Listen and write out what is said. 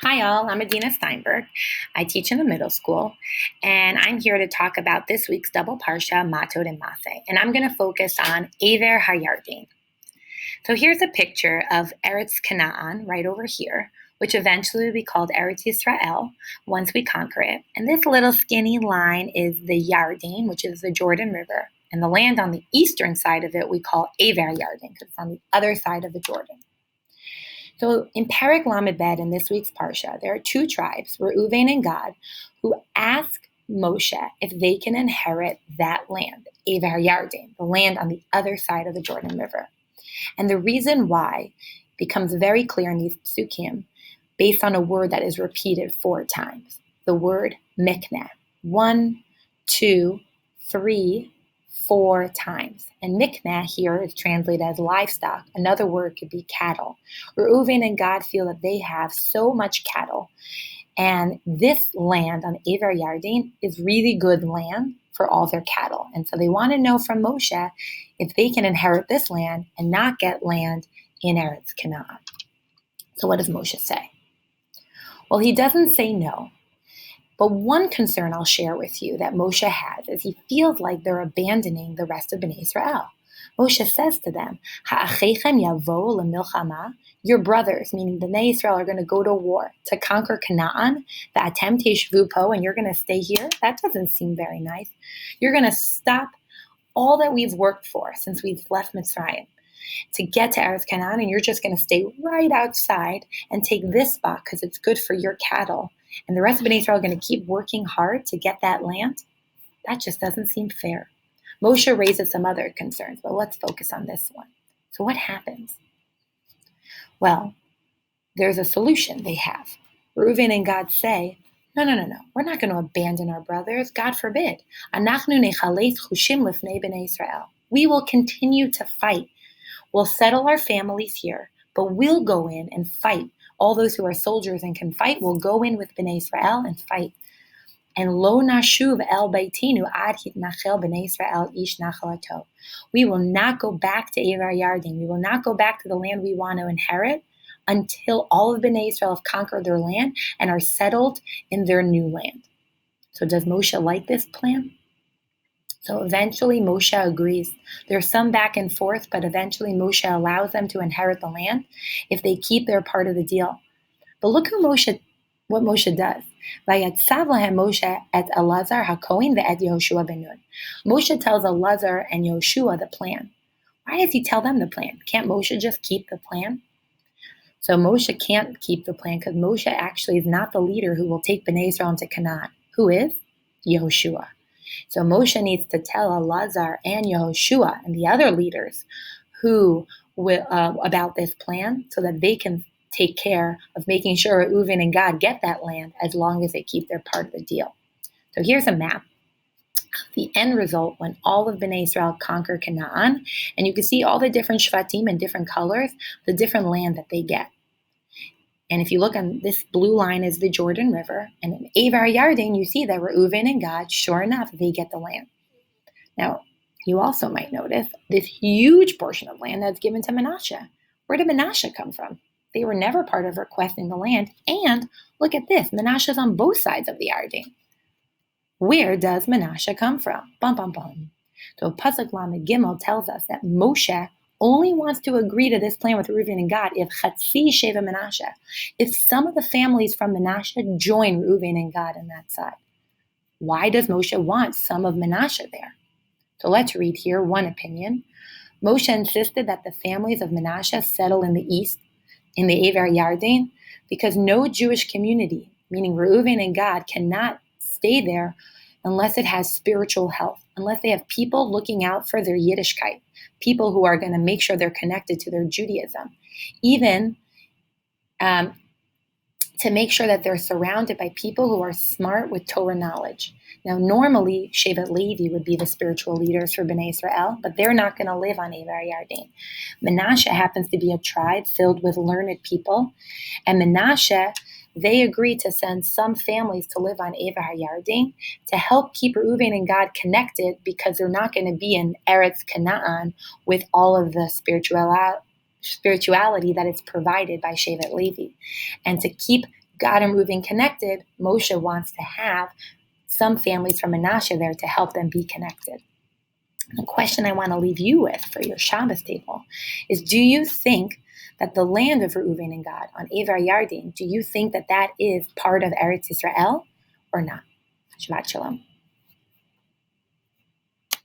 Hi all, I'm Adina Steinberg. I teach in the middle school, and I'm here to talk about this week's double parsha, Matot-Masei, and I'm going to focus on Aver HaYarden. So here's a picture of Eretz Canaan right over here, which eventually will be called Eretz Yisrael once we conquer it. And this little skinny line is the Yarden, which is the Jordan River, and the land on the eastern side of it we call Aver HaYarden, because it's on the other side of the Jordan. So in Perek Lamed Bet in this week's Parsha, there are two tribes, Reuven and Gad, who ask Moshe if they can inherit that land, Aver HaYarden, the land on the other side of the Jordan River. And the reason why becomes very clear in these psukim based on a word that is repeated 4 times, the word mikneh, 1, 2, 3, 4 times. And mikneh here is translated as livestock. Another word could be cattle. Reuven and Gad feel that they have so much cattle. And this land on Aver HaYarden is really good land for all their cattle. And so they want to know from Moshe if they can inherit this land and not get land in Eretz Canaan. So what does Moshe say? Well, he doesn't say no. But one concern I'll share with you that Moshe has is he feels like they're abandoning the rest of Bnei Israel. Moshe says to them, Ha'acheichem yavo lemilchama, your brothers, meaning Bnei Israel, are going to go to war to conquer Canaan, va'atem teshvu po, and you're going to stay here? That doesn't seem very nice. You're going to stop all that we've worked for since we've left Mitzrayim to get to Eretz Canaan, and you're just going to stay right outside and take this spot because it's good for your cattle. And the rest of Bnei Israel are going to keep working hard to get that land? That just doesn't seem fair. Moshe raises some other concerns, but let's focus on this one. So what happens? Well, there's a solution they have. Reuven and Gad say, no. We're not going to abandon our brothers. God forbid. Anachnu nechaleth chushim lifnei Bnei Israel. We will continue to fight. We'll settle our families here, but we'll go in and fight. All those who are soldiers and can fight will go in with Bnei Israel and fight. And lo nashuv el beitinu ad hitnachel Bnei Israel ish nachalato. We will not go back to Aver HaYarden. We will not go back to the land we want to inherit until all of Bnei Israel have conquered their land and are settled in their new land. So does Moshe like this plan? So eventually Moshe agrees. There's some back and forth, but eventually Moshe allows them to inherit the land if they keep their part of the deal. But look what Moshe does. Vayatzav lahem Moshe et Elazar haKohen ve'et Yehoshua ben Nun. Moshe tells Elazar and Yehoshua the plan. Why does he tell them the plan? Can't Moshe just keep the plan? So Moshe can't keep the plan because Moshe actually is not the leader who will take Bnei Israel into Canaan. Who is? Yehoshua. So Moshe needs to tell Elazar and Yehoshua and the other leaders who will, about this plan so that they can take care of making sure Reuven and Gad get that land as long as they keep their part of the deal. So here's a map of the end result when all of Bnei Israel conquer Canaan, and you can see all the different shvatim in different colors, the different land that they get. And if you look on this blue line is the Jordan River, and in Aver HaYarden, you see that Reuven and Gad, sure enough, they get the land. Now, you also might notice this huge portion of land that's given to Menashe. Where did Menashe come from? They were never part of requesting the land. And look at this, Menashe is on both sides of the Yarden. Where does Menashe come from? Bum, bum, bum. So Pasuk Lamed Gimel tells us that Moshe only wants to agree to this plan with Reuven and Gad if Chatzi Sheva Menashe, if some of the families from Menashe join Reuven and Gad on that side. Why does Moshe want some of Menashe there? So let's read here one opinion. Moshe insisted that the families of Menashe settle in the east, in the Aver HaYarden, because no Jewish community, meaning Reuven and Gad, cannot stay there unless it has spiritual health, unless they have people looking out for their Yiddishkeit, people who are going to make sure they're connected to their Judaism, even to make sure that they're surrounded by people who are smart with Torah knowledge. Now, normally, Shevet Levi would be the spiritual leaders for Bnei Israel, but they're not going to live on Aver HaYarden. Menashe happens to be a tribe filled with learned people, and Menashe, they agreed to send some families to live on Aver HaYarden to help keep Reuven and Gad connected because they're not going to be in Eretz Canaan with all of the spirituality that is provided by Shevet Levi. And to keep Gad and Reuben connected, Moshe wants to have some families from Manasseh there to help them be connected. The question I want to leave you with for your Shabbos table is, do you think that the land of Reuven and Gad on Ever Yarden, do you think that that is part of Eretz Yisrael or not? Shabbat Shalom.